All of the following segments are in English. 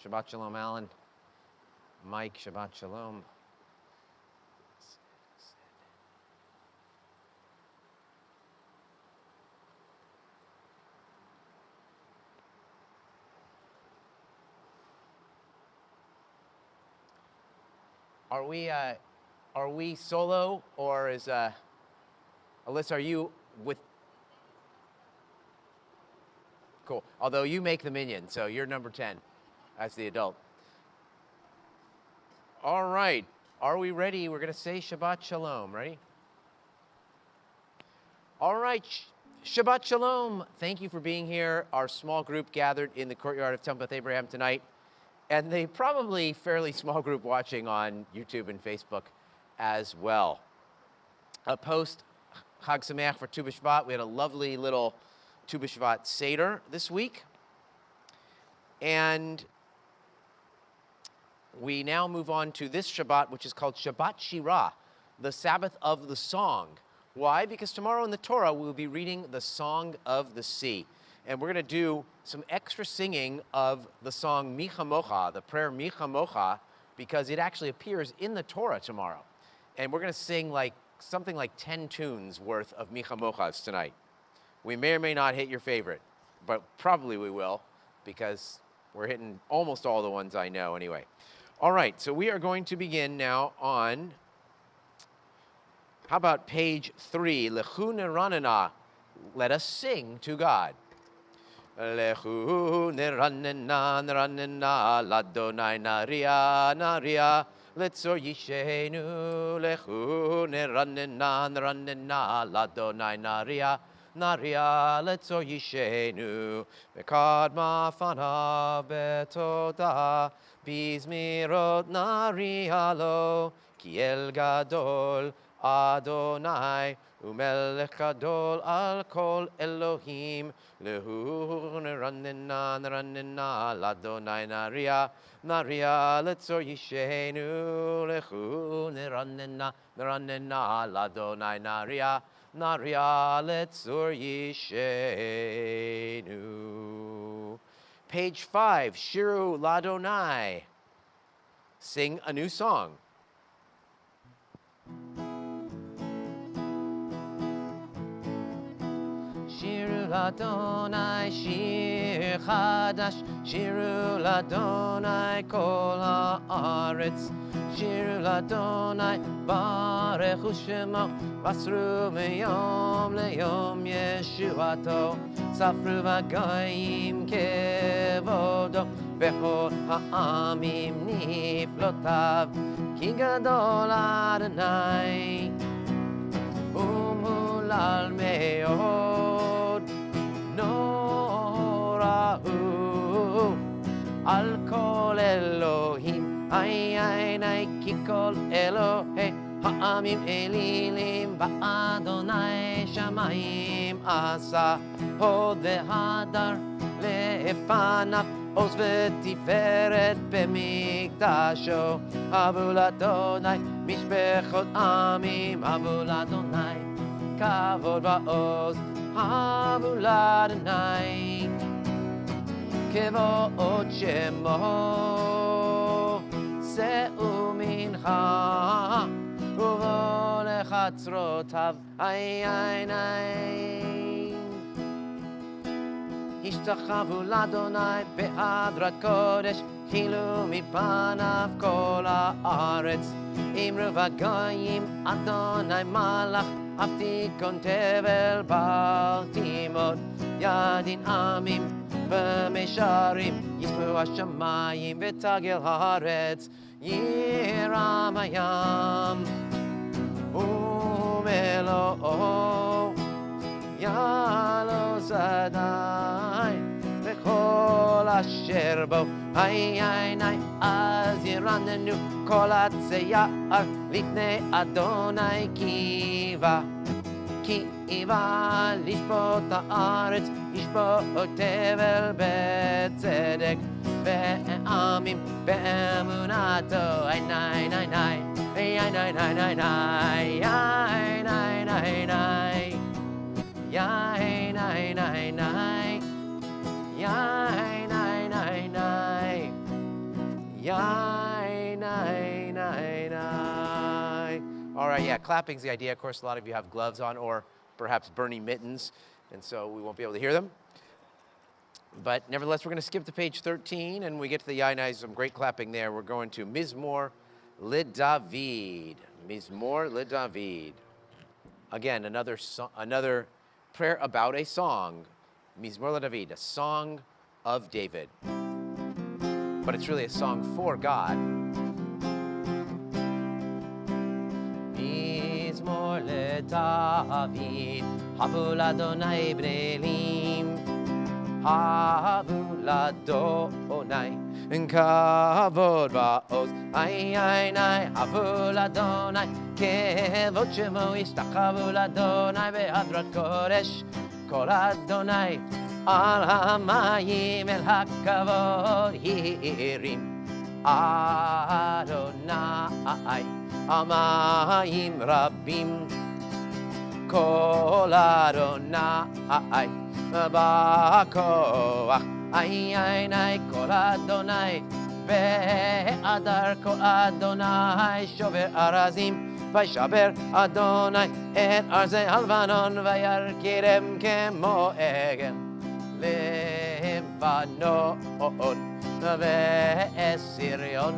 Shabbat Shalom, Alan. Mike, Shabbat Shalom. Are we solo, or is Alyssa? Are you with? Cool. Although you make the minion, so you're number 10 as the adult. All right. Are we ready? We're going to say Shabbat Shalom. Ready? All right. Shabbat Shalom. Thank you for being here. Our small group gathered in the courtyard of Temple Beth Abraham tonight, and the probably fairly small group watching on YouTube and Facebook as well. Post Chag Sameach for Tu B'Shvat. We had a lovely little Tu B'Shvat Seder this week. And we now move on to this Shabbat, which is called Shabbat Shirah, the Sabbath of the Song. Why? Because tomorrow in the Torah, we'll be reading the Song of the Sea. And we're going to do some extra singing of the song Mi Chamocha, the prayer Mi Chamocha, because it actually appears in the Torah tomorrow. And we're going to sing something like 10 tunes worth of Mi Chamochas tonight. We may or may not hit your favorite, but probably we will, because we're hitting almost all the ones I know anyway. All right, so we are going to begin now on, how about page 3, Lechu Neranena, let us sing to God. Lechu Neranena, Neranena, Ladonai Naria, Naria, Letzor Yishenu, Lechu Neranena, Neranena, Ladonai Naria, Naria, Letzor Yishenu, Bekadma Fana Betoda, Bizmirot Narialo, Kiel Gadol, Adonai, Umelech Gadol al Kol Elohim, Lehu Neranena, Neranena, Ladonai Naria, Naria, Letzor Yishenu, Lehu Neranena, Neranena, Ladonai Naria, Naria, Letzor Yishenu. Page 5, Shiru Ladonai. Sing a new song. Shiru Ladonai, Shir Chadash, Shiru Ladonai, Kol Haaretz, Shiru Ladonai, Barechu Shemo, Basru Meyom Leyom Yeshuato, Safru V'Goyim Kevodo, Bechol Ha'amim Niflotav, Ki Gadol Adonai, Umulal Meod, Norahu, Al Kol Elohim, Ay Ki Kol Elohim, Ha'amim Elilim, Ba'adonai Shamayim Asa, Hod Ve'Hadar Le'efanav, Oz V'Tiferet B'Mikdasho, Avul Adonai, Mishbechot Amim, Avul Adonai, Kavod Va'oz, Avul Adonai, Kevod Shemo, Se'u Mincha, Uvo Lechatzrotav, Ay. Ishtachavu Ladonai be'adrat kodesh, Chilu mipanav kol haaretz, Imru v'goyim Adonai malach, Aftikon tevel baltimot, Yadin amim v'mesharim, Yismu hashamayim v'tagel haaretz, Yiram hayam umelo Yalo Zadai, V'chol asher bo, Ay, Az yiranenu, Kol atzeyar, Lifnei Adonai kiva, Lishpot haaretz, Yishpot tevel betzedek, Ve'amim be'emunato, Ay, Yai, nai, nai, nai. Yai, nai, nai, nai. Yai, nai, nai, nai. All right, yeah, clapping's the idea. Of course, a lot of you have gloves on or perhaps Bernie mittens, and so we won't be able to hear them. But nevertheless, we're going to skip to page 13, and we get to the Yai, nai, some great clapping there. We're going to Mizmor LeDavid. Mizmor LeDavid. Again, another prayer about a song. Mizmor LeDavid, a song of David. But it's really a song for God. Mizmor LeDavid, Havu l'Adonai Bnelim, Havu l'Adonai, Kavod va'oz, ay, ay, ay, Havu l'Adonai, Kevod shemo ishtachavu l'Adonai, Be'adrat kodesh, Kol Adonai, Al hamayim el hakavod hirim, Adonai, Amayim rabim, Kol Adonai, Ba'koach, ay, ay, ay, Kol Adonai, Be'adar Kol Adonai, Shover arazim, Vayshaber Adonai, Et arzei halvanon, Vayarkirem kemo egel, Lebanon, Ve'esirion,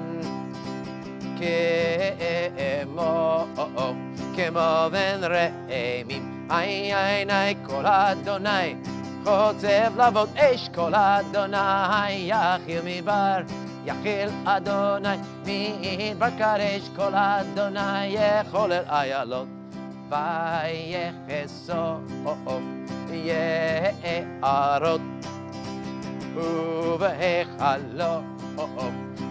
Kemo ven re'emim, ay, ay, ay, Kol Adonai, Chotzev lavot esh, Kol Adonai, Yachil midbar, Yachil Adonai, midbar karesh, Kol Adonai, Yechol el ayalot, Vayecheso, Ye'arot, Uvehechalo,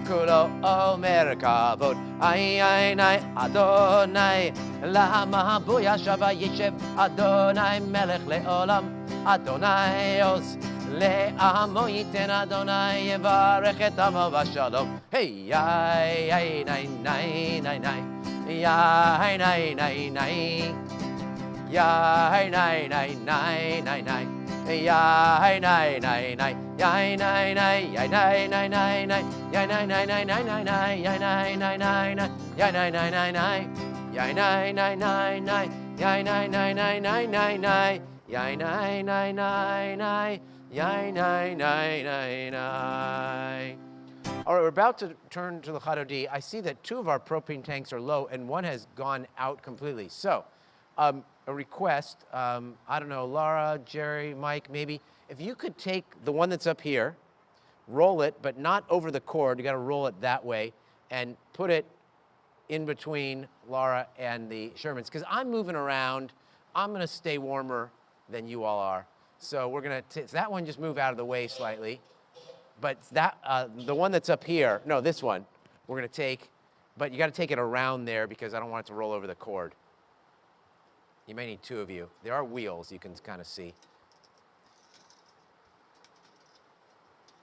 Kulo omer kavod, ay, ay, ay, Adonai, Lama buyashav yishev, Adonai melech leolam, Adonai os le'amo yiten, Adonai yevarech et amo v'shalom. Hey, ay, ay, nay, nay, nay, nay, ay, nay, nay, nay, ay, nay, nay, nay, nay, nay. Yai nai nai nai, yai nai nai, yai nai nai nai nai, yai nai nai nai nai nai nai, yai nai nai nai nai, yai nai nai nai nai, yai nai nai nai nai, yai nai nai nai nai nai nai, yai nai nai nai nai, yai nai nai nai nai. All right, we're about to turn to the Chadodi. I see that 2 of our propane tanks are low and 1 has gone out completely. So, a request, I don't know, Laura, Jerry, Mike, maybe, if you could take the one that's up here, roll it, but not over the cord, you gotta roll it that way, and put it in between Laura and the Shermans, because I'm moving around, I'm gonna stay warmer than you all are. So we're gonna, that one just move out of the way slightly, but that, the one that's up here, no, this one, we're gonna take, but you gotta take it around there because I don't want it to roll over the cord. You may need 2 of you. There are wheels you can kind of see.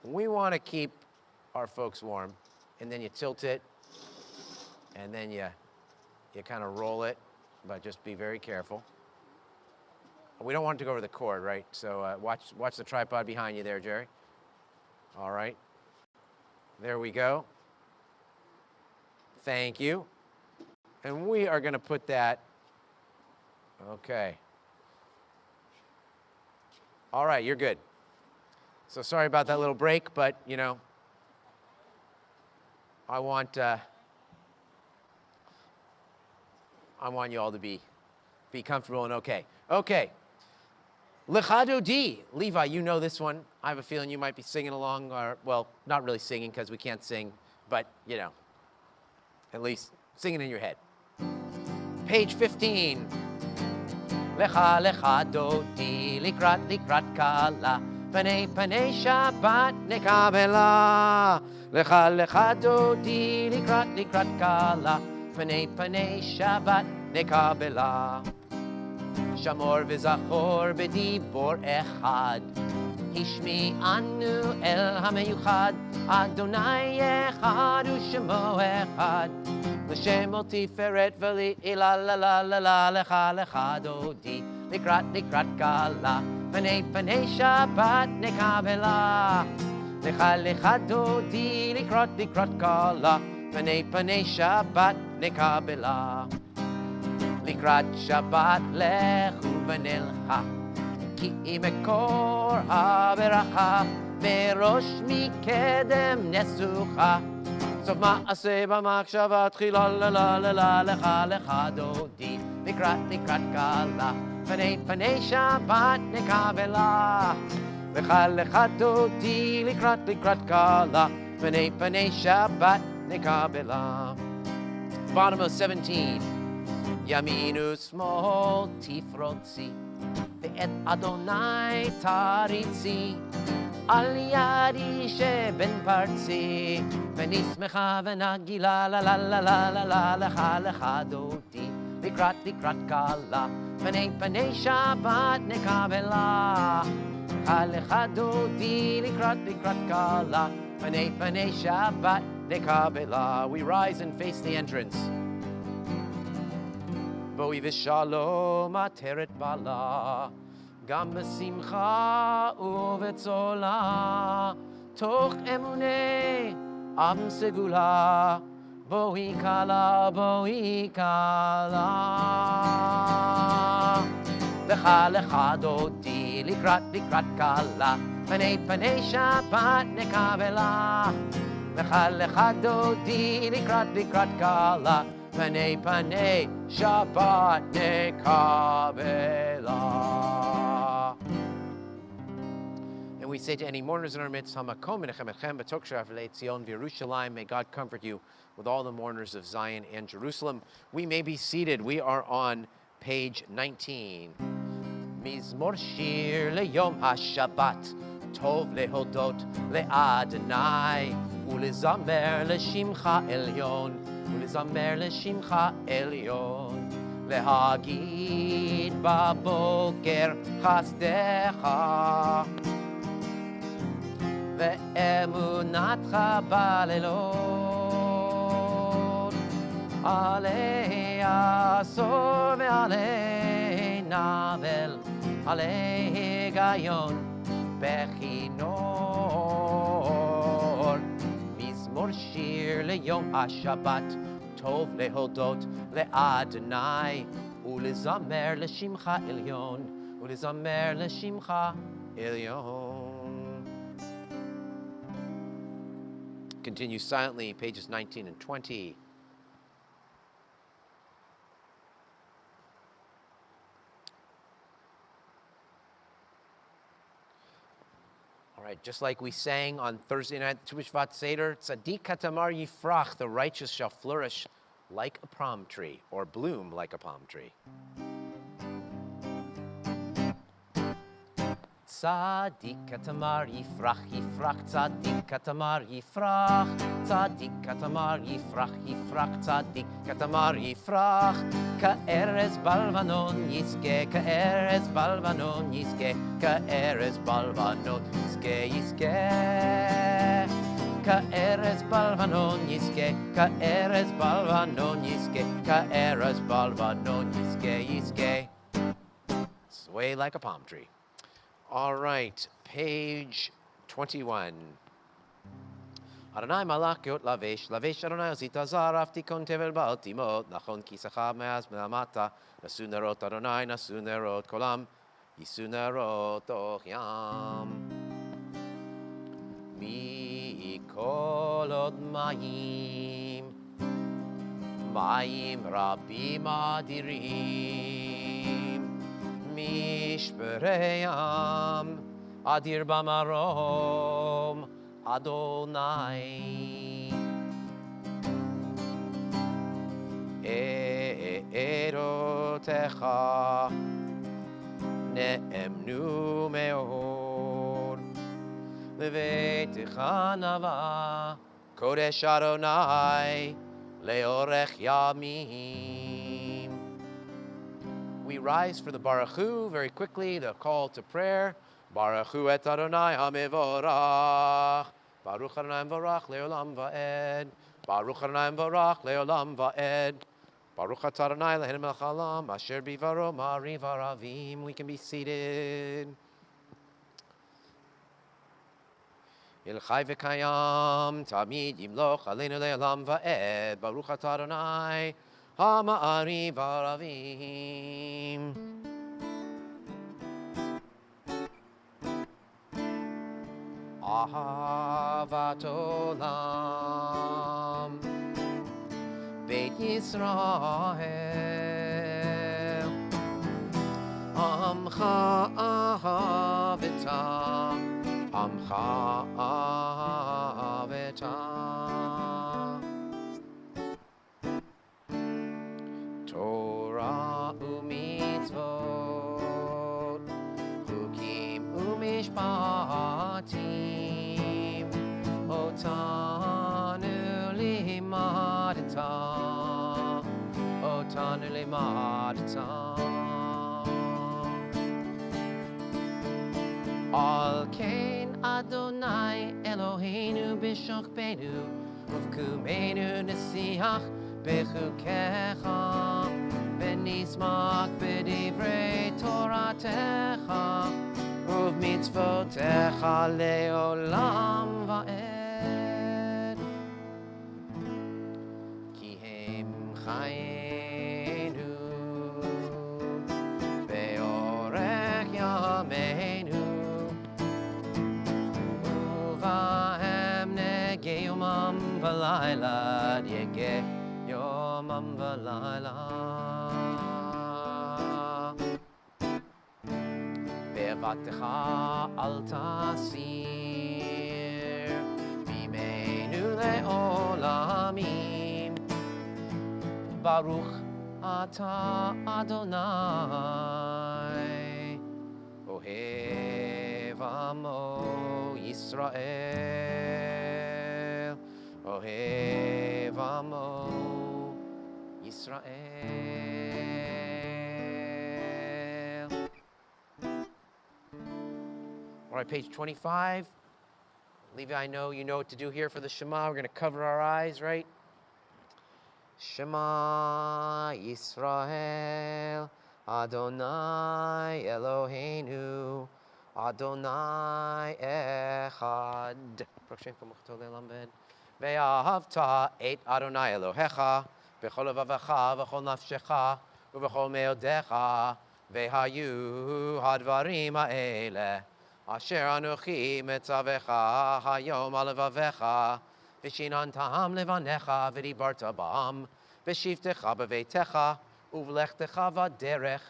We want to keep our folks warm, and then you tilt it, and then you kind of roll it, but just be very careful. We don't want it to go over the cord, right? So watch the tripod behind you there, Jerry. All right. There we go. Thank you. And we are going to put that. Okay. All right, you're good. So sorry about that little break, but, you know, I want you all to be comfortable and okay. Okay. L'Chadodi. Levi, you know this one. I have a feeling you might be singing along, or, well, not really singing because we can't sing, but, you know, at least singing in your head. Page 15. Lecha lecha dodi likrat kala, panei Shabbat nekabela. Lecha lecha dodi likrat kala, panei Shabbat nekabela. Shamor v'zachor b'dibor echad, hishmi anu el hameyuchad, Adonai echad u'shemo echad. L'shem ol tiferet v'li ila la la la la lecha lecha dodi likrat kala, panei Shabbat nekabela. לך לך דודי לקראת קלה, פני שבת נקבלה. לקראת שבת לכו ונלכה, כי אם מקור הברכה, מראש מקדם נסוכה. סוף מעשה במחשבה תחילה, לה לך לך דודי לקראת קלה, פני שבת נקבלה. לך לך דודי לקראת קלה, פני שבת נקבלה. Bottom of 17. ימין ושמאל תפרוצי, ואת אדוני תריצי, על ידי שבן פרצי, ונשמחה ונגילה, לה לך דודי לקראת קלה, פני שבת נקבלה. לך דודי לקראת קלה, פני שבת נקבלה. We rise and face the entrance. בואי ושלום עטרת בעלה, גם בשמחה ובצולה, תוך אמוני עם סגולה, בואי קלה, בואי קלה. לך דודי לקראת קלה, פני שבת נקבלה. לך דודי לקראת קלה, פני שבת נקבלה. And we say to any mourners in our midst, Hamakom menachem etchem b'tok sharav le'Tzion v'Yerushalayim. May God comfort you with all the mourners of Zion and Jerusalem. We may be seated. We are on page 19. Mizmor shir leyom haShabbat, tov lehodot le'Adonai, ulezamer le'shimcha elyon. ולזמר לשמך עליון, להגיד בבוקר חסדך, ואמונתך בלילות, עלי עשור ועלי נבל, עלי היגיון בכינור. מזמור שיר ליום השבת, טוב להודות לאדוני, ולזמר לשמך עליון, ולזמר לשמך עליון. Continue silently, pages 19 and 20. All right, just like we sang on Thursday night, Tu B'Shvat Seder, Tzadik Katamar Yifrach, the righteous shall flourish like a palm tree, or bloom like a palm tree. Tzadik Katamar Yifrach, Yifrach, Tzadik Katamar Yifrach, Tzadik Katamar Yifrach, Yifrach, Tzadik Katamar Yifrach, Ka'erez balvanon yiske, Ka'erez balvanon yiske, Ka'erez balvanon yiske, yiske. Ka'erez balvanon yiske, Ka'erez balvanon yiske, Ka'erez balvanon yiske, yiske. Sway like a palm tree. All right, page 21. Adonai malakot lavesh, lavesh Adonai ozita zaraf tikon tevel baal timot, nachon kisacha me'az me'amata, nasu nerot Adonai, nasu nerot kolam, yisu nerot och yam. Mikol od mayim, mayim rabim adirim, mishpereyam, adir bamarom, Adonai. Erotecha ne'emnu me'or, levetecha nava, kodesh Adonai, leorech yamim. We rise for the Baruch Hu very quickly, the call to prayer. Baruch Hu et Adonai hamevorach. Baruch Adonai mevorach leolam va'ed. Baruch Adonai mevorach leolam va'ed. Baruch at Adonai lehenim melech haolam asher bivaro ma'ariv haravim. We can be seated. Il Chai V'Kayam, Tamid Yimloch Aleinu Le'olam Va'ed, Baruch Atah Adonai, HaMa'ariv Aravim. Ahavat Olam, Beit Yisrael, Amcha Ahavetam, Amcha Ahavetam. Torah u'mitzvot, Chukim u'mishpatim, Otanu limadtam, Otanu limadtam. Al Kain Adonai Eloheinu b'shokbenu uvkumenu nesiach bechukecha v'nismach b'divrei Toratecha uvmitzvotecha leolam va'ed ki hem chayenu be'orech yameinu Yomam v'layla, yege yomam v'layla. Be'avatecha al tasir, b'meinu le'olamim. Baruch atah Adonai, ohev amo Yisrael. Ohev amo Yisrael. All right, page 25. Levi, I know you know what to do here for the Shema. We're going to cover our eyes, right? Shema Yisrael, Adonai Eloheinu, Adonai Echad. Ve'ahavta et Adonai Elohecha b'chol levavecha v'chol nafshecha u'b'chol me'odecha ve'hayu hadvarim ha'ele asher anuchi metzavecha hayom al levavecha v'shinantam levanecha v'dibarta ba'am v'shivtecha b'veitecha uv'lechtecha v'derech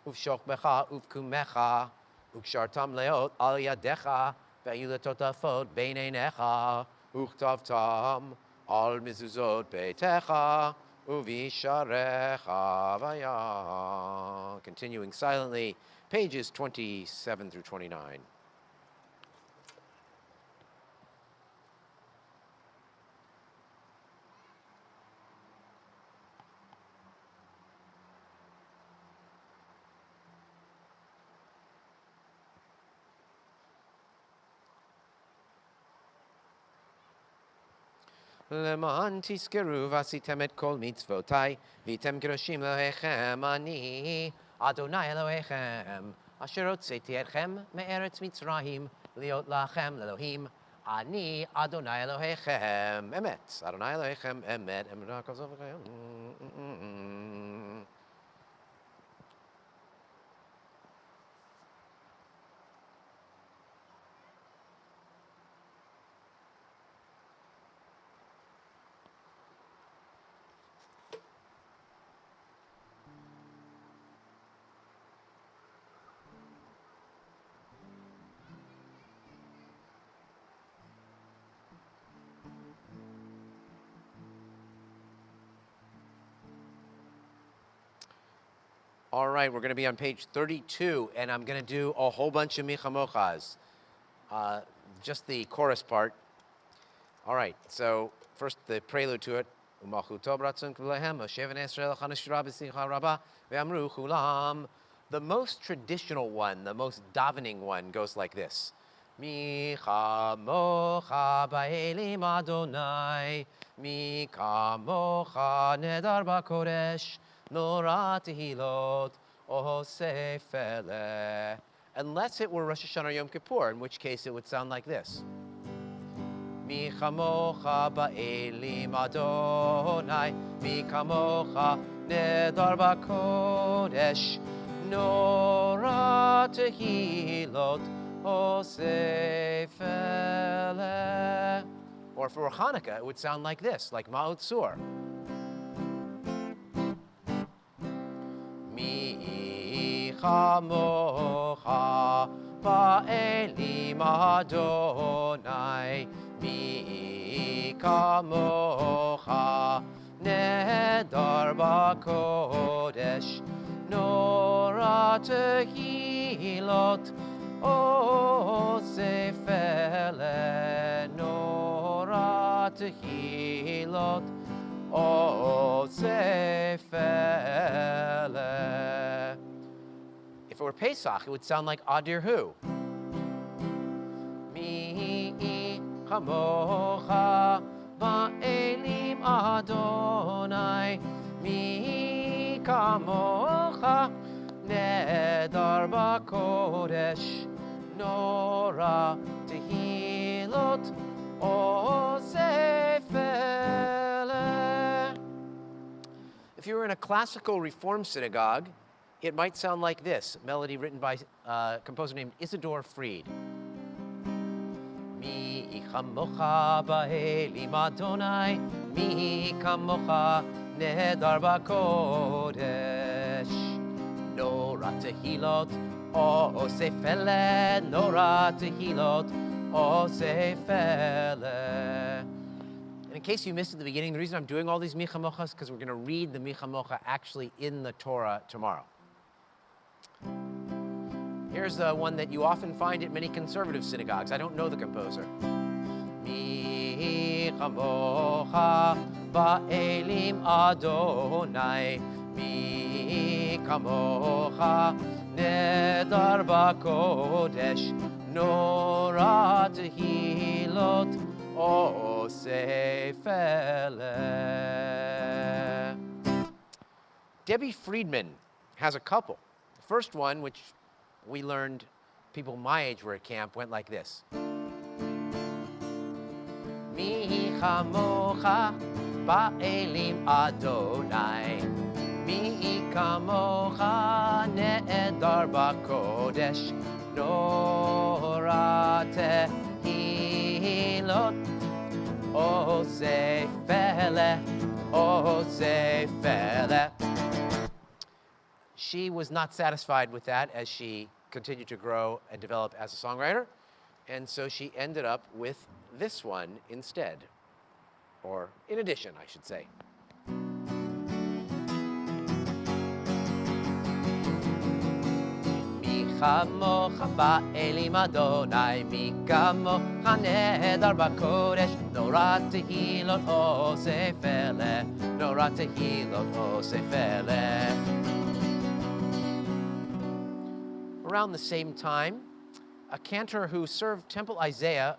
uv'shokbecha uv'kumecha uv'kshartam leot al yadecha ve'yu letotafot beineinecha Uchtavtam al mizuzot beitecha uvisharecha vaya. Continuing silently, pages 27 through 29. Leman tiskeru vasitem et kol mitzvotai vitem kedoshim Elohechem ani Adonai Elohechem asher hotzeti etchem me'eretz Mitzrayim liot lachem Elohim ani Adonai Elohechem emet Adonai Elohechem emet All right, we're going to be on page 32, and I'm going to do a whole bunch of Michamochas, just the chorus part. All right, so first the prelude to it. The most traditional one, the most davening one, goes like this. Micha mocha ba'elim Adonai, Micha mocha nedar ba'kodesh, Nora tehilot, Osefele. Unless it were Rosh Hashanah or Yom Kippur, in which case it would sound like this. Mi chamocha ba'elim Adonai, mi kamocha nedar b'kodesh, nora tehilot osefele. Or for Hanukkah, it would sound like this, like Ma'ot Sur. Mi chamocha ba'elim Adonai, mi kamocha nedar b'kodesh, nora tehilot osefele, nora tehilot osefele. If it were Pesach, it would sound like Adir Hu. Mi chamocha ba'elim Adonai, mi kamocha nedar b'kodesh, nora tehilot osefele. If you were in a classical Reform synagogue, it might sound like this, a melody written by a composer named Isidor Fried. Mi chamocha ba'elim Adonai, mi kamocha nedar b'kodesh, nora tehilot osefele, nora tehilot osefele. And in case you missed at the beginning, the reason I'm doing all these mi chamochas is because we're going to read the mi chamocha actually in the Torah tomorrow. Here's one that you often find at many conservative synagogues. I don't know the composer. Mi chamocha ba'elim Adonai, mi kamocha nedar b'kodesh, nora tehilot osefele. Debbie Friedman has a couple. The first one, which we learned people my age were at camp, went like this. Mi chamocha ba'elim Adonai, mi kamocha nedar b'kodesh, nora tehilot osefele, osefele. She was not satisfied with that as she continued to grow and develop as a songwriter, and so she ended up with this one instead, or in addition, I should say. Mi chamocha ba'elim Adonai, mi kamocha nedar b'kodesh, nora tehilot osefele, nora tehilot osefele. Around the same time, a cantor who served Temple Isaiah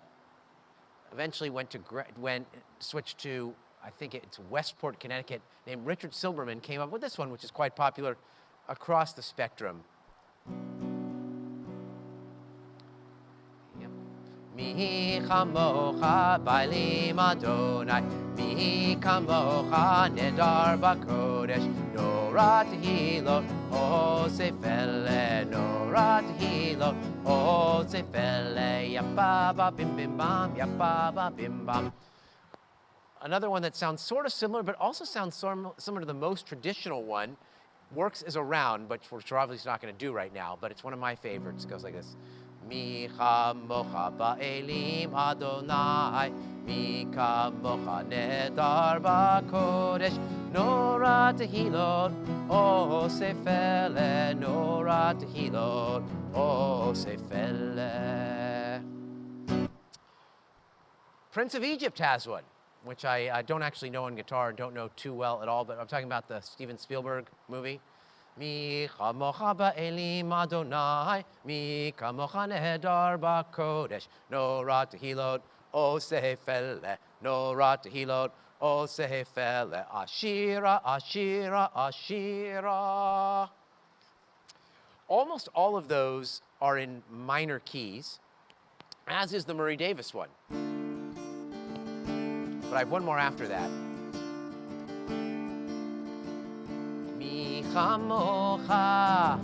eventually switched to, I think it's Westport, Connecticut, named Richard Silberman, came up with this one, which is quite popular across the spectrum. Yep. Mi chamocha ba'elim Adonai, mi kamocha nedar b'kodesh, nora tehilot osefele, nora tehilot osefele, yapaba bim bim bam, yapaba bim bam. Another one that sounds sort of similar, but also sounds similar to the most traditional one, works as a round, but which we're obviously not going to do right now, but it's one of my favorites. It goes like this. Mi chamocha ba'elim Adonai, mi kamocha nedar b'kodesh, nora tehilot osefele, nora tehilot osefele. Prince of Egypt has one, which I don't actually know on guitar and don't know too well at all, but I'm talking about the Steven Spielberg movie. Mi chamocha ba'elim Adonai, mi kamocha nedar b'kodesh, nora tehilot osefele, nora tehilot osefele, ashira, ashira, ashira. Almost all of those are in minor keys, as is the Murray Davis one. but I have one more after that. Mi chamocha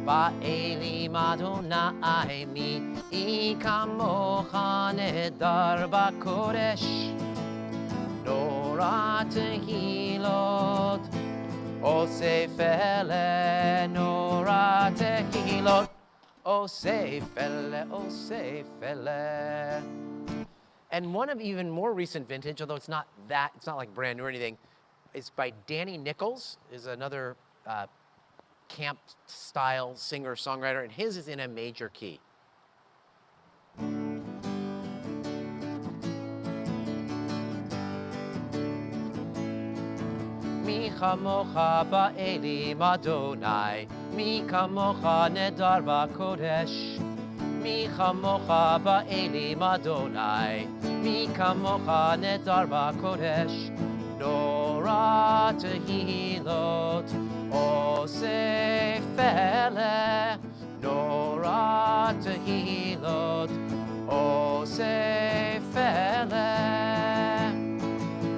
ba'elim Adonai mi kamocha nedar b'kodesh Nora tehilot Osefele Nora tehilot Osefele. And one of even more recent vintage, although it's not like brand new or anything, is by Danny Nichols, is another camp style singer songwriter, and his is in a major key. Mi chamocha ba'elim Adonai, mi kamocha nedar b'kodesh. Mi chamocha ba'elim Adonai, mi kamocha nedar b'kodesh. Nora tehilot, osefele. Nora tehilot, osefele.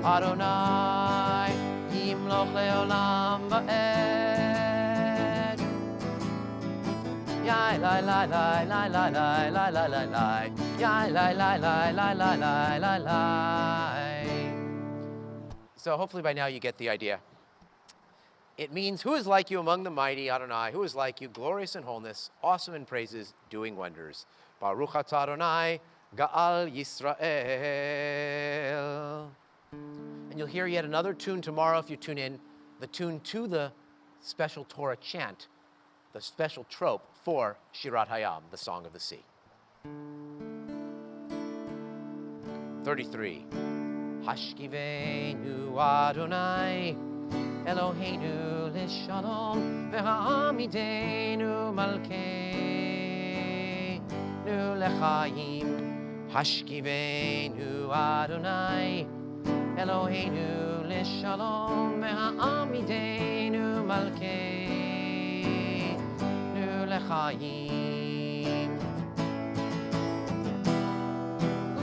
Adonai, yimloch leolam va'ed. Yai lai lai lai lai lai lai lai lai lai lai. Yai lai lai lai lai lai lai lai lai. So hopefully by now you get the idea. It means, who is like you among the mighty, Adonai? Who is like you, glorious in wholeness, awesome in praises, doing wonders? Baruch atah Adonai, Ga'al Yisrael. And you'll hear yet another tune tomorrow if you tune in, the tune to the special Torah chant, the special trope for Shirat Hayam, the Song of the Sea. 33. Hashkivenu Adonai, Eloheinu l'shalom, v'ha'amidenu malkeinu l'chaim. Hashkivenu Adonai, Eloheinu l'shalom, v'ha'amidenu malkeinu l'chaim.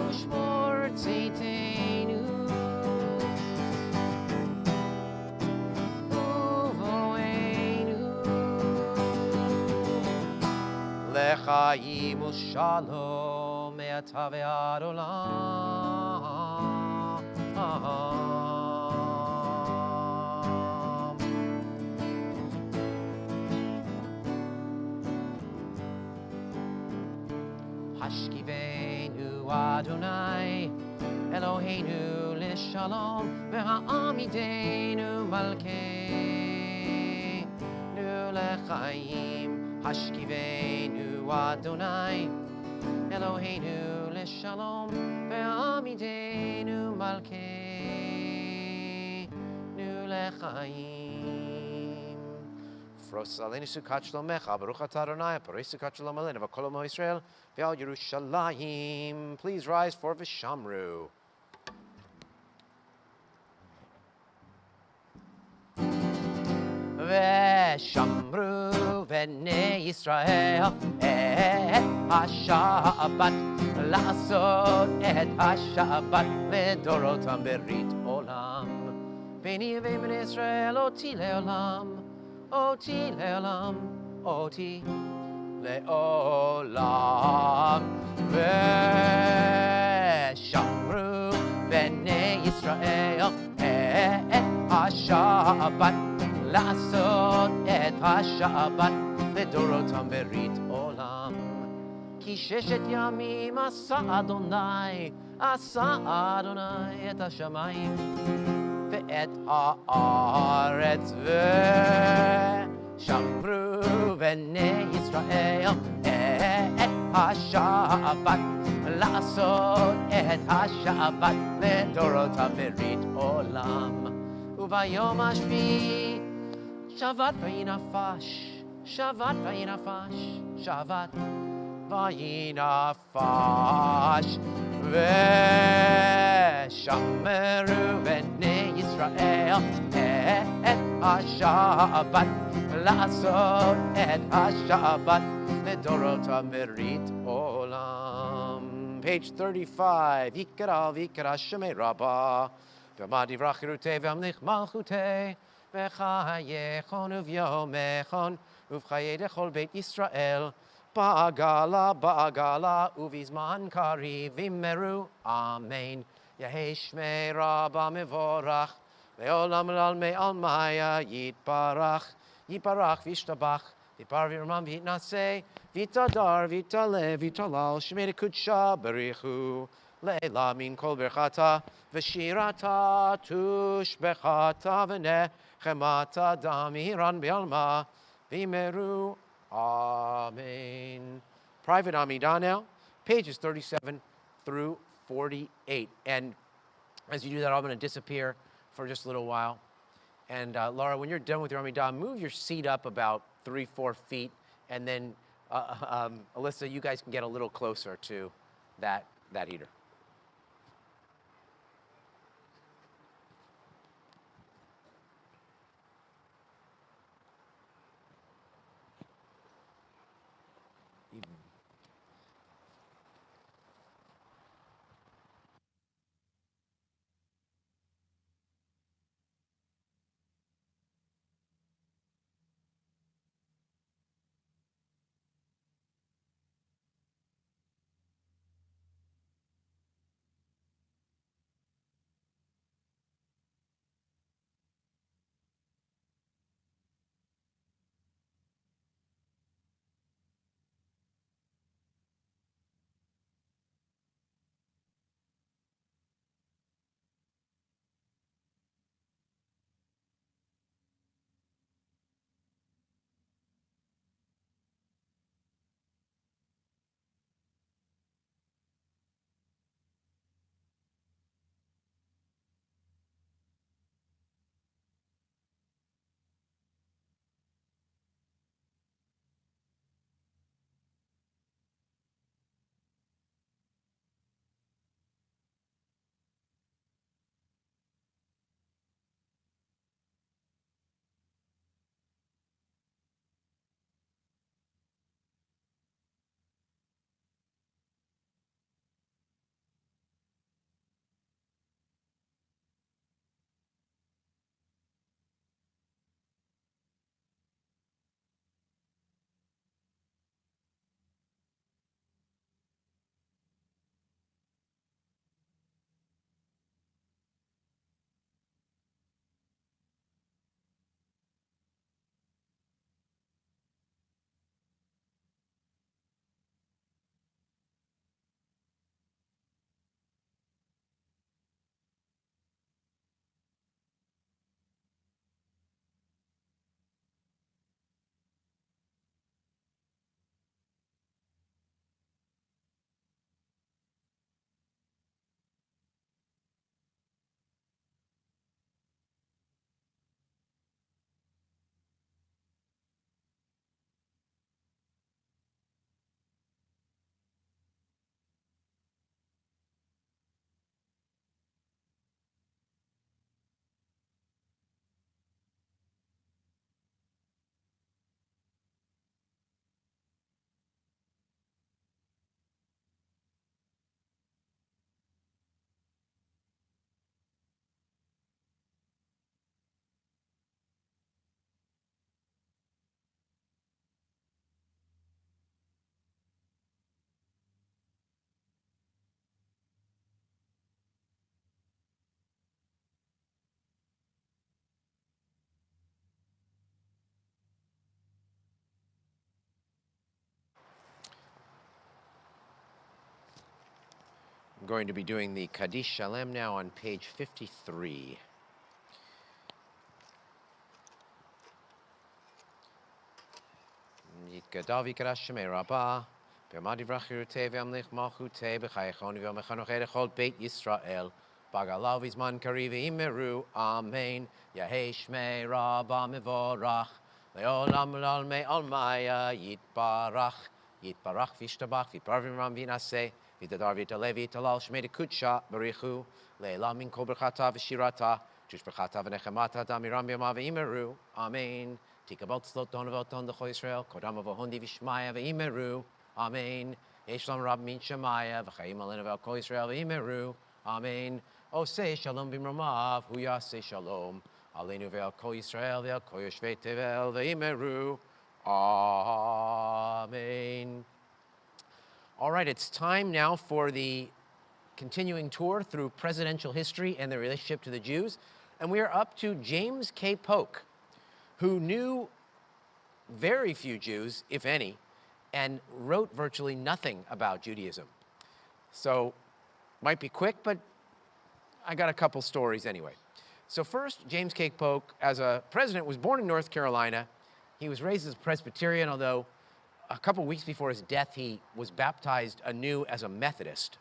Ushmor tzitenu L'chaim u'shalom me'ata ve'ad olam. Hashkivenu Adonai, Eloheinu l'shalom, v'ha'amidenu malkeinu l'chaim. Hashkivenu Adonai, Eloheinu l'shalom, ve'amidenu malkeinu l'chaim. Fros aleinu sukat shlomecha, baruch atah Adonai, parei sukat shalom aleinu, v'kol amo Yisrael, ve'al Yerushalayim. Please rise for V'shamru. V'shamru v'nei Yisrael et ha-Shabbat, la'asot et ha-Shabbat ledorotam berit olam. B'nei v'bnei Yisrael oti le'olam, oti le'olam, oti le'olam. V'shamru v'nei Yisrael et ha-Shabbat, לעשות את השבת לדורותם ברית עולם. כי 6 ימים עשה אדוני את השמיים ואת הארץ, ושמרו בני ישראל את השבת, לעשות את השבת לדורותם ברית עולם. וביום השביעי שבת וינפש, שבת וינפש, שבת וינפש. ושמרו בני ישראל את השבת, לעשות את השבת לדורותם ברית עולם. page 35. Yikara vikara shemei rabba. V'amadi vrachirute v'amlich malchute. V'chayechon uv'yomechon. Uv'chaye dechol beit Yisrael. Ba'agala, ba'agala, uvizman kari v'meru. Amen. Yehei shmei rabba mevorach. Ve'olam l'almei almaya yitbarach. Yitbarach v'ishtabach. V'par v'irmam v'yitnaseh. V'itadar v'itale v'talal. Shmei kudsha berichu. Leila min kol berchata. V'shirata tushbechata v'nechemata damiran b'alma. V'meru. Amen. Private Amidah now, pages 37 through 48. And as you do that, I'm going to disappear for just a little while. And Laura, when you're done with your Amidah, move your seat up about 3-4 feet. And then, Alyssa, you guys can get a little closer to that heater. I'm going to be doing the Kaddish Shalem now on page 53. Yitgadav yikra shemei rabba, v'amad yivrachirute v'amlich malchute, b'chayechon v'amechanoch erechol beit Yisrael, bagalav izman kari v'imeru, amen, yahei shmei rabba mevorach, le'olam l'almei almaya, yitbarach, yitbarach v'ishtabach, v'parvim ram v'naseh, v'tadar v'taleh v'talal shmei kudsha b'richu, le'elam min kol berchata v'shirata, tush berchata v'nechemata damiram b'yama v'imeru, amen. Tikabot slot donavot on the Cho Israel, Kodam of Ahondi Vishmaya Veimeru, Amen. Yeh shalom rab min Shemaya, v'chaim aleinu ve'al kol Yisrael v'yimeru. Amen. Oseh shalom b'mromav, hu yaseh shalom. Aleinu ve'al kol Yisrael ve'al kol yoshvei tevel v'yimeru. Amen. All right, it's time now for the continuing tour through presidential history and their relationship to the Jews. And we are up to James K. Polk, who knew very few Jews, if any, and wrote virtually nothing about Judaism. So, might be quick, but I got a couple stories anyway. So first, James K. Polk, as a president, was born in North Carolina. He was raised as a Presbyterian, although a couple weeks before his death, he was baptized anew as a Methodist.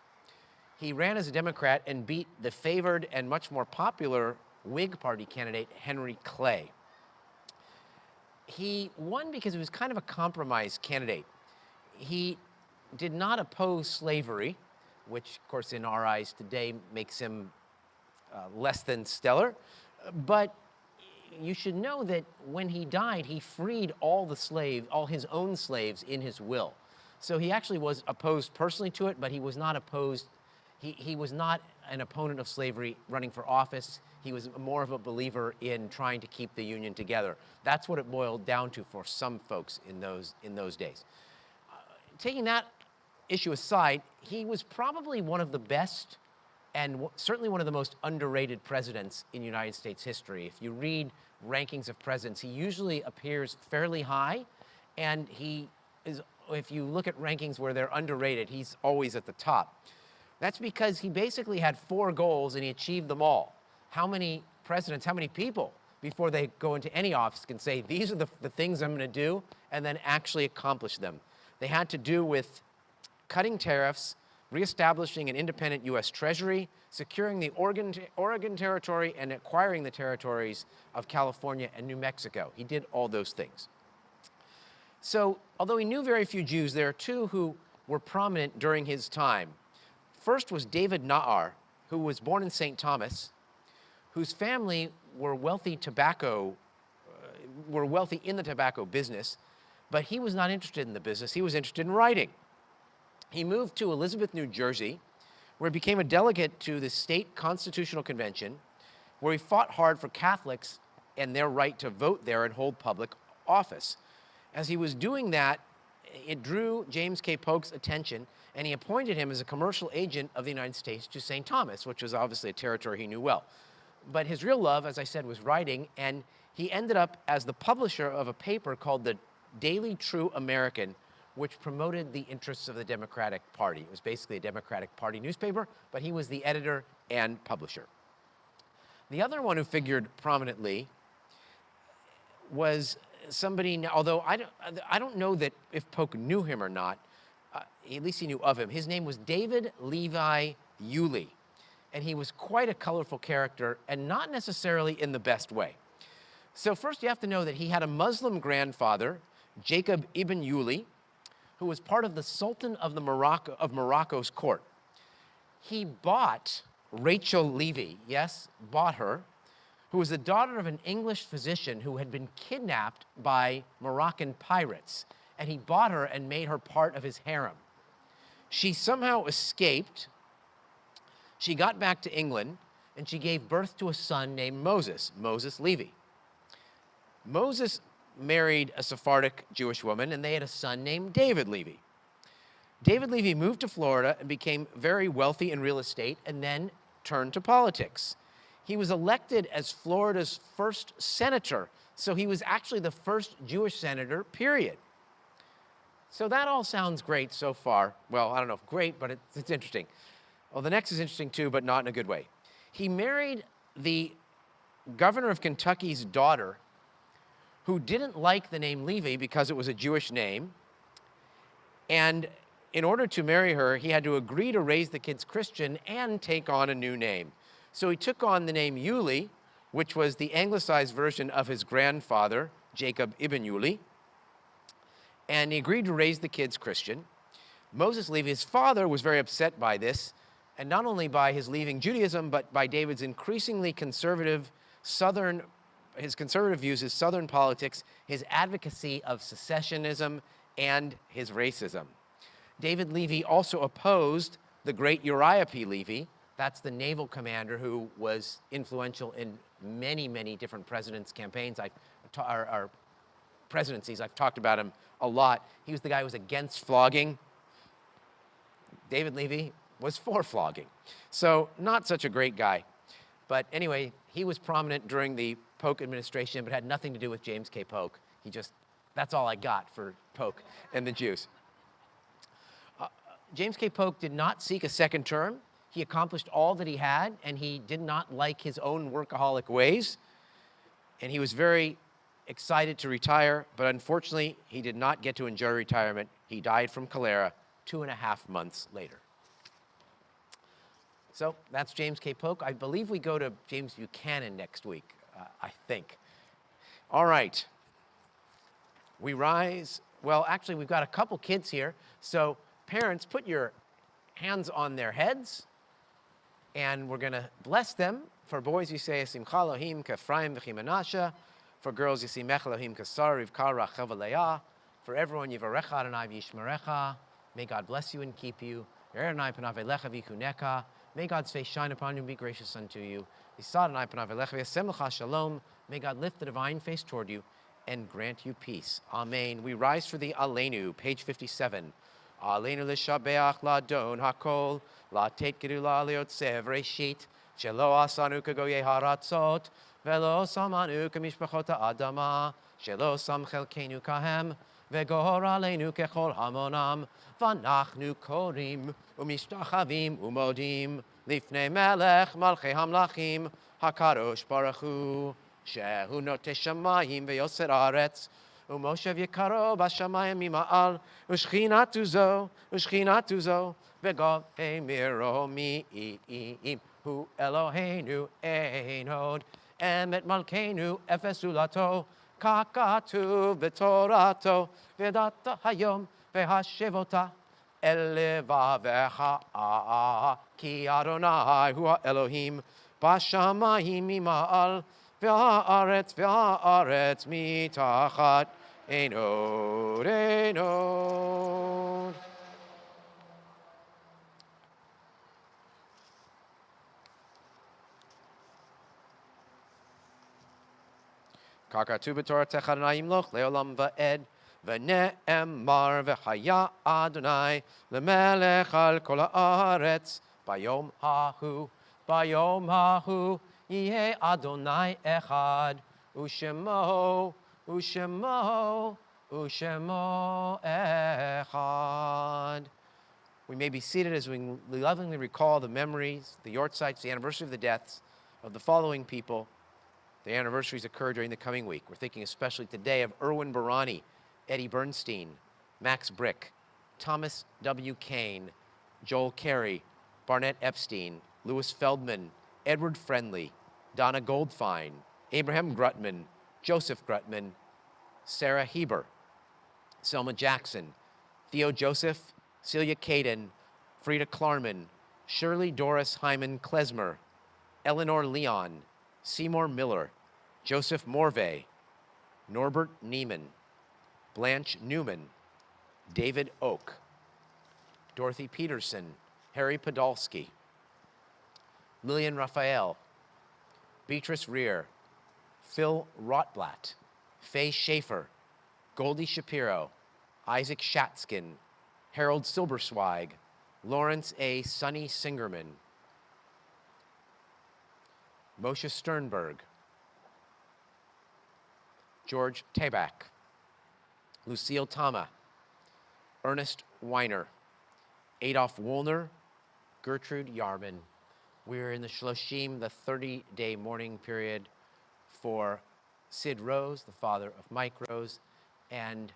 He ran as a Democrat and beat the favored and much more popular Whig Party candidate, Henry Clay. He won because he was kind of a compromise candidate. He did not oppose slavery, which, of course, in our eyes today makes him less than stellar. But you should know that when he died, he freed all his own slaves in his will. So he actually was opposed personally to it, but he was not opposed. He was not an opponent of slavery running for office. He was more of a believer in trying to keep the Union together. That's what it boiled down to for some folks in those days. Taking that issue aside, he was probably one of the best and certainly one of the most underrated presidents in United States history. If you read rankings of presidents, he usually appears fairly high, and if you look at rankings where they're underrated, he's always at the top. That's because he basically had 4 goals and he achieved them all. How many presidents, how many people, before they go into any office, can say, these are the things I'm going to do, and then actually accomplish them? They had to do with cutting tariffs, reestablishing an independent U.S. Treasury, securing the Oregon Territory, and acquiring the territories of California and New Mexico. He did all those things. So, although he knew very few Jews, there are 2 who were prominent during his time. First was David Naar, who was born in St. Thomas, whose family were wealthy in the tobacco business, but he was not interested in the business. He was interested in writing. He moved to Elizabeth, New Jersey, where he became a delegate to the state constitutional convention, where he fought hard for Catholics and their right to vote there and hold public office. As he was doing that, it drew James K. Polk's attention, and he appointed him as a commercial agent of the United States to St. Thomas, which was obviously a territory he knew well. But his real love, as I said, was writing, and he ended up as the publisher of a paper called the Daily True American, which promoted the interests of the Democratic Party. It was basically a Democratic Party newspaper, but he was the editor and publisher. The other one who figured prominently was somebody, although I don't know that if Polk knew him or not, at least he knew of him. His name was David Levi Yulee, and he was quite a colorful character, and not necessarily in the best way. So first you have to know that he had a Muslim grandfather, Jacob ibn Yulee, who was part of the Sultan of Morocco's court. He bought Rachel Levy, yes, bought her, who was the daughter of an English physician who had been kidnapped by Moroccan pirates, and he bought her and made her part of his harem. She somehow escaped. She got back to England, and she gave birth to a son named Moses Levy. Moses married a Sephardic Jewish woman, and they had a son named David Levy. David Levy moved to Florida and became very wealthy in real estate, and then turned to politics. He was elected as Florida's first senator, so he was actually the first Jewish senator, period. So that all sounds great so far. Well, I don't know if great, but it's interesting. Well, the next is interesting too, but not in a good way. He married the governor of Kentucky's daughter, who didn't like the name Levy because it was a Jewish name. And in order to marry her, he had to agree to raise the kids Christian and take on a new name. So he took on the name Yulee, which was the anglicized version of his grandfather, Jacob ibn Yulee. And he agreed to raise the kids Christian. Moses Levy, his father, was very upset by this, and not only by his leaving Judaism, but by David's increasingly conservative his conservative views, his Southern politics, his advocacy of secessionism, and his racism. David Levy also opposed the great Uriah P. Levy. That's the naval commander who was influential in many, many different presidents' campaigns, or presidencies. I've talked about him a lot. He was the guy who was against flogging. David Levy was for flogging. So not such a great guy. But anyway, he was prominent during the Polk administration, but had nothing to do with James K. Polk. That's all I got for Polk and the Jews. James K. Polk did not seek a second term. He accomplished all that he had, and he did not like his own workaholic ways. And he was very excited to retire, but unfortunately, he did not get to enjoy retirement. He died from cholera 2.5 months later. So that's James K. Polk. I believe we go to James Buchanan next week, I think. All right. We rise. Well, actually, we've got a couple kids here. So parents, put your hands on their heads, and we're going to bless them. For boys, you say, Simcha Elohim k'Ephraim v'chi Menashe. For girls, you say, Mech Elohim k'Sara Rivka Rachel v'Leah. For everyone, Yivarecha Adonai v'yishmerecha. May God bless you and keep you. Adonai panav elecha v'yichuneka. May God's face shine upon you and be gracious unto you. Yisad Adonai panav elecha v'yasem lecha shalom. May God lift the divine face toward you and grant you peace. Amen. We rise for the Aleinu, page 57. Aleinu l'shabeach ladon hakol, latet gedula leotzev reshit, shelo asanu kagoye haratzot, velo samanu kamishpachot ha'adama, shelo sam chelkenu kahem, vegor aleinu kechol hamonam, vanachnu korim, umishtachavim umodim, lifnei melech malchei hamlachim, hakadosh baruch hu, shehu notei shamayim veyoser aretz, Umoshev Yekaro Bashamayim Mima'al Ushchinatu Zo Vegov Emiro Mi'im Hu Eloheinu Einod Emet Malkeinu Efesulato Kakatu V'Torato V'data Hayom V'Hashevota Elevavecha Ki Adonai Hu Elohim Bashamayim Mima'al V'ha'aretz mitachat einod. Kakatu b'toratecha Adonai yimloch le'olam va'ed v'ne'emar v'haya Adonai le'melech al kol ha'aretz bayom ha'hu Yeh Adonai Echad, Ushemo Echad. We may be seated as we lovingly recall the memories, the yortzites, the anniversary of the deaths of the following people. The anniversaries occur during the coming week. We're thinking especially today of Erwin Barani, Eddie Bernstein, Max Brick, Thomas W. Kane, Joel Carey, Barnett Epstein, Louis Feldman, Edward Friendly, Donna Goldfein, Abraham Grutman, Joseph Grutman, Sarah Heber, Selma Jackson, Theo Joseph, Celia Caden, Frida Klarman, Shirley Doris Hyman Klesmer, Eleanor Leon, Seymour Miller, Joseph Morvay, Norbert Neiman, Blanche Newman, David Oak, Dorothy Peterson, Harry Podolsky, Lillian Raphael, Beatrice Rear, Phil Rotblatt, Faye Schaefer, Goldie Shapiro, Isaac Shatskin, Harold Silbersweig, Lawrence A. Sonny Singerman, Moshe Sternberg, George Tabak, Lucille Tama, Ernest Weiner, Adolf Woolner, Gertrude Yarman. We're in the Shloshim, the 30-day mourning period for Sid Rose, the father of Mike Rose, and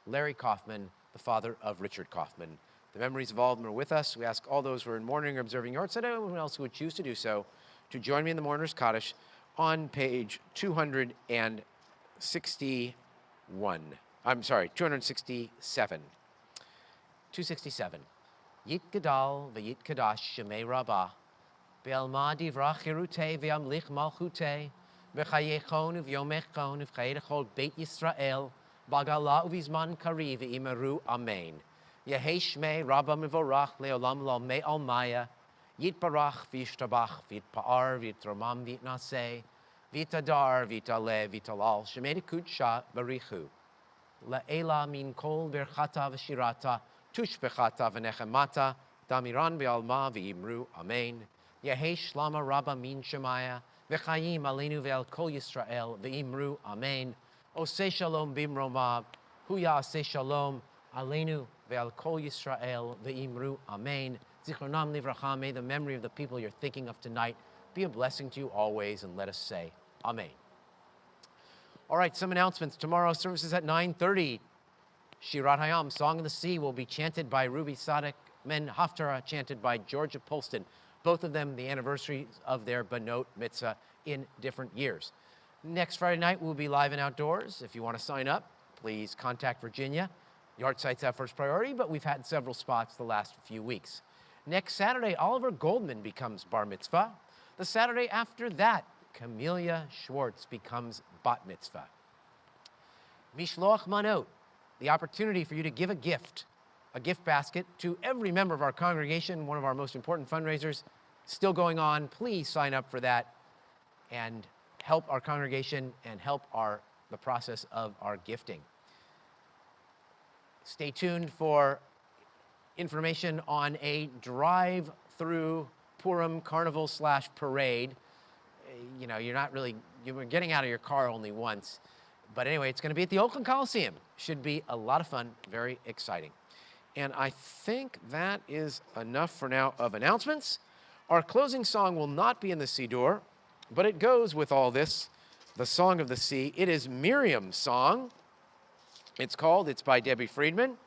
Larry Kaufman, the father of Richard Kaufman. The memories of all of them are with us. We ask all those who are in mourning or observing Yortzeit, and anyone else who would choose to do so, to join me in the Mourner's Kaddish on page 267. 267. Yit Gadal v'yit Kadash Shemei Rabbah Be'alma divrach Hirutei v'yamlich Malchutei v'chayechon v'yomechon v'chayechol Beit Yisrael Bagala uvizman Kari v'imeru Amen. Yehei Shmei Rabba Mivorach Leolam Lo Me Almaya. Yitbarach Vishtabach Vitpa'ar Vitramam Vitnaseh. Vitadar Vitale Vitalal Shemei Kudsha Barichu. La'ela min kol berchata v'shirata, tushbechata v'nechemata, damiran be'alma v'imru, amen. Yehei shlama rabba min shemaya, v'chayim aleinu ve'al kol Yisrael, v'imru, amen. Oseh shalom bimroma, hu ya'aseh shalom, aleinu ve'al kol Yisrael, v'imru, amen. Zichronam livracha, may the memory of the people you're thinking of tonight be a blessing to you always, and let us say, amen. All right, some announcements. Tomorrow, services at 9:30. Shirat Hayam, Song of the Sea, will be chanted by Ruby Sadek, Men Haftarah, chanted by Georgia Polston. Both of them the anniversaries of their Banot Mitzvah in different years. Next Friday night, we'll be live and outdoors. If you want to sign up, please contact Virginia. Yard sites have first priority, but we've had several spots the last few weeks. Next Saturday, Oliver Goldman becomes Bar Mitzvah. The Saturday after that, Camelia Schwartz becomes Bat Mitzvah. Mishloach Manot, the opportunity for you to give a gift basket to every member of our congregation, one of our most important fundraisers, still going on. Please sign up for that and help our congregation and help the process of our gifting. Stay tuned for information on a drive-through Purim Carnival / parade. You know, you're getting out of your car only once. But anyway, it's going to be at the Oakland Coliseum. Should be a lot of fun, very exciting. And I think that is enough for now of announcements. Our closing song will not be in the Siddur, but it goes with all this, the Song of the Sea. It is Miriam's song. It's by Debbie Friedman.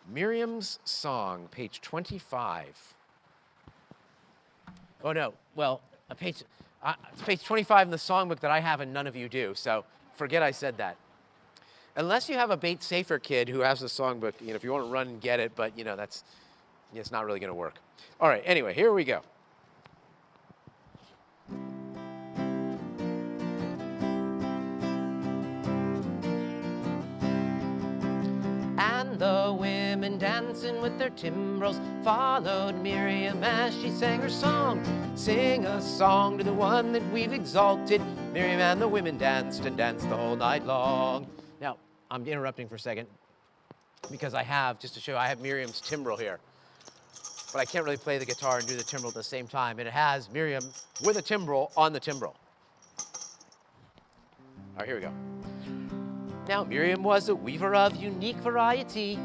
Miriam's Song, page 25. Oh, no. Well, it's page 25 in the songbook that I have and none of you do, so forget I said that. Unless you have a Beit Sefer kid who has the songbook, if you want to run and get it, but, it's not really going to work. All right, anyway, here we go. And the women dancing with their timbrels followed Miriam as she sang her song. Sing a song to the one that we've exalted. Miriam and the women danced and danced the whole night long. Now, I'm interrupting for a second because I have Miriam's timbrel here. But I can't really play the guitar and do the timbrel at the same time. And it has Miriam with a timbrel on the timbrel. All right, here we go. Now Miriam was a weaver of unique variety.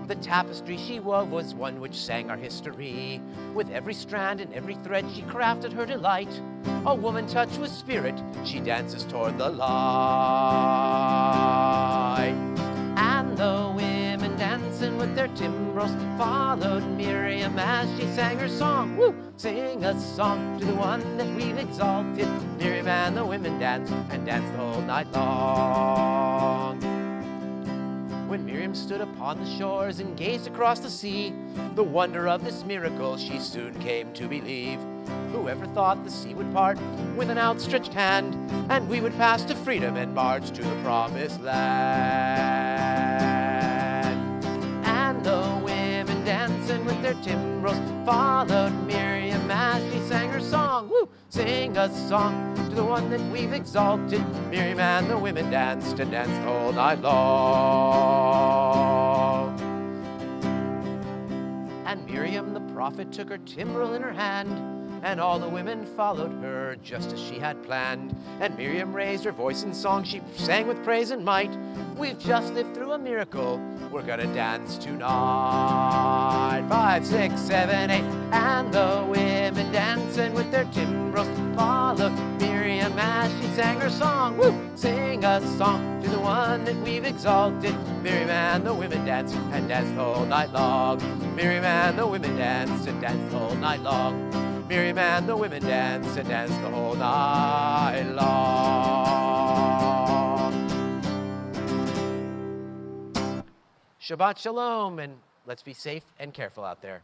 The tapestry she wove was one which sang our history. With every strand and every thread she crafted her delight. A woman touched with spirit, she dances toward the light. And the women dancing with their timbrels followed Miriam as she sang her song. Woo! Sing a song to the one that we've exalted. Miriam and the women danced and danced the whole night long. When Miriam stood upon the shores and gazed across the sea, the wonder of this miracle she soon came to believe. Whoever thought the sea would part with an outstretched hand, and we would pass to freedom and march to the promised land. And the women dancing with their timbrels followed Miriam as she sang her song. Woo! Sing a song to the one that we've exalted. Miriam and the women danced and danced all night long. And Miriam the prophet took her timbrel in her hand, and all the women followed her just as she had planned. And Miriam raised her voice in song, she sang with praise and might. We've just lived through a miracle, we're gonna dance tonight. 5, 6, 7, 8, and the women dancing with their timbrels followed Miriam as she sang her song. Woo! Sing a song to the one that we've exalted. Miriam and the women danced and danced all night long. Miriam and the women danced and danced all night long. Miriam and the women danced and danced the whole night long. Shabbat Shalom, and let's be safe and careful out there.